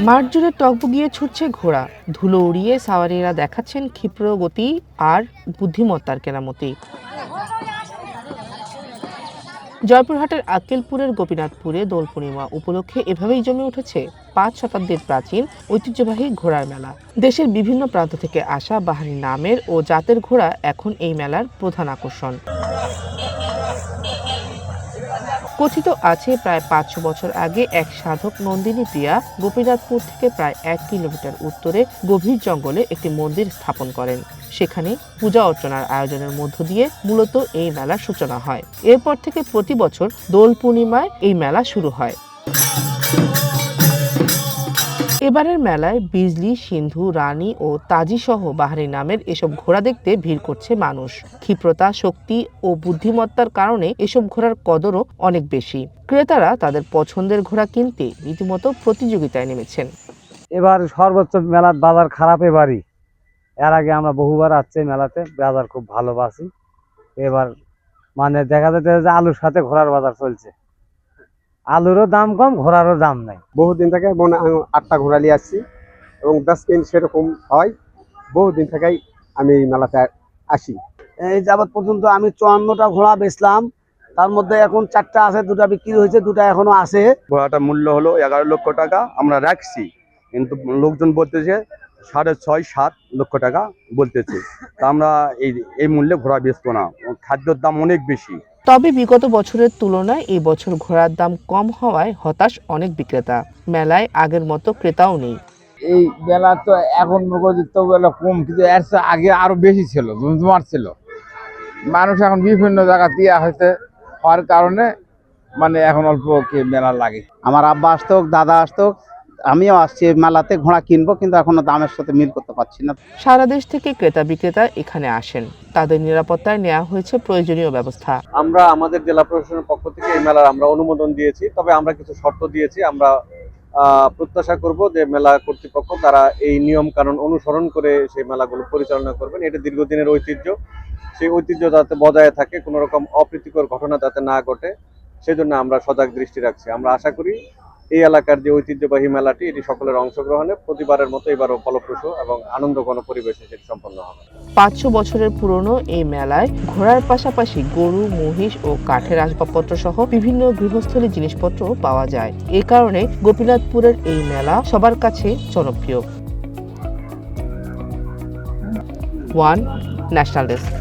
মাঠ জুড়ে টগবগিয়ে ছুটছে ঘোড়া, ধুলো উড়িয়ে সাওয়ারিরা দেখাচ্ছেন ক্ষিপ্র গতি আর বুদ্ধিমত্তার কেরামতি। জয়পুরহাটের আক্কেলপুরের গোপীনাথপুরে দোল পূর্ণিমা উপলক্ষে এভাবেই জমে উঠেছে 5 শতাব্দীর প্রাচীন ঐতিহ্যবাহী ঘোড়ার মেলা। দেশের বিভিন্ন প্রান্ত থেকে আসা বাহারি নামের ও জাতের ঘোড়া এখন এই মেলার প্রধান আকর্ষণ। কথিত আছে প্রায় 500 বছর আগে এক সাধক নন্দিনী প্রিয়া গোপীনাথপুর থেকে প্রায় 1 কিলোমিটার উত্তরে গভীর জঙ্গলে একটি মন্দির স্থাপন করেন। সেখানে পূজা অর্চনার আয়োজনের মধ্য দিয়ে মূলত এই মেলার সূচনা হয়। এরপর থেকে প্রতি বছর দোল পূর্ণিমায় এই মেলা শুরু হয়। এবারের মেলায় বিজলি, সিন্ধু, রানী ও তাজি সহ বাহারি নামের এসব ঘোড়া দেখতে ভিড় করছে মানুষ। ক্ষিপ্রতা, শক্তি ও বুদ্ধিমত্তার কারণে এসব ঘোড়ার কদরও অনেক বেশি। ক্রেতারা তাদের পছন্দের ঘোড়া কিনতে রীতিমতো প্রতিযোগিতায় নেমেছেন। এবার সর্বোচ্চ মেলার বাজার খারাপ এবারই। এর আগে আমরা বহুবার আসছি মেলাতে, বাজার খুব ভালোবাসি। এবার মানে দেখা যাচ্ছে যে আলুর সাথে ঘোড়ার বাজার চলছে। আলুরও দাম কম, ঘোড়ারও দাম নাই। বহুদিন থেকে 8টা ঘোড়া নিয়ে আসছি এবং বেচকেন সেরকম হয়। বহুদিন থেকেই আমি এই মেলাতে আসি। এই যাবৎ পর্যন্ত আমি 54টা ঘোড়া বেচলাম, তার মধ্যে এখন 4টা আছে, 2টা বিক্রি হয়েছে, 2টা এখনো আছে। ঘোড়াটার মূল্য হলো 11 লক্ষ টাকা আমরা রাখছি, কিন্তু লোকজন বলতেছে 6.5-7 লক্ষ টাকা বলতেছে। তা আমরা এই মূল্যে ঘোড়া বেচবো না, খাদ্যের দাম অনেক বেশি। তবে বিগত বছরের তুলনায় এই বছর ঘোড়ার দাম কম হওয়ায় হতাশ অনেক বিক্রেতা। মেলায় আগের মতো ক্রেতাও নেই। এই বেলা তো এখন বেলা কম, কিন্তু এর আগে আরো বেশি ছিল, জমজমাট ছিল। মানুষ এখন বিভিন্ন জায়গা দিয়ে হওয়ার কারণে মানে এখন অল্প মেলা লাগে। আমার আব্বা আসতো, দাদা আসতো, আমিও আসছি মেলাতে ঘোড়া কিনবো, কিন্তু এখনো দামের সাথে মিল করতে পারছি না। সারা দেশ থেকে ক্রেতা বিক্রেতা এখানে আসেন। তাদের নিরাপত্তায় নেওয়া হয়েছে প্রয়োজনীয় ব্যবস্থা। আমরা আমাদের জেলা প্রশাসনের পক্ষ থেকে এই মেলার আমরা অনুমোদন দিয়েছি, তবে আমরা কিছু শর্ত দিয়েছি। আমরা প্রত্যাশা করব যে মেলা কর্তৃপক্ষ তারা এই নিয়ম কানুন অনুসরণ করে সেই মেলাগুলো পরিচালনা করবেন। এটা দীর্ঘদিনের ঐতিহ্য, সেই ঐতিহ্য যাতে বজায় থাকে, কোনো রকম অপ্রীতিকর ঘটনা যাতে না ঘটে, সেজন্য আমরা সজাগ দৃষ্টি রাখছি। আমরা আশা করি এই এলাকার যে ঐতিহ্যবাহী মেলাটি, এটি সকলের অংশগ্রহণে প্রতিবারের মতো এবারও ফলপ্রসূ এবং আনন্দঘন পরিবেশে সেটি সম্পন্ন হবে। 500 বছরের পুরনো এই মেলায় ঘোড়ার পাশাপাশি গরু, মহিষ ও কাঠের আসবাবপত্র সহ বিভিন্ন গৃহস্থলী জিনিসপত্র পাওয়া যায়। এ কারণে গোপীনাথপুরের এই মেলা সবার কাছে জনপ্রিয়। One national desk.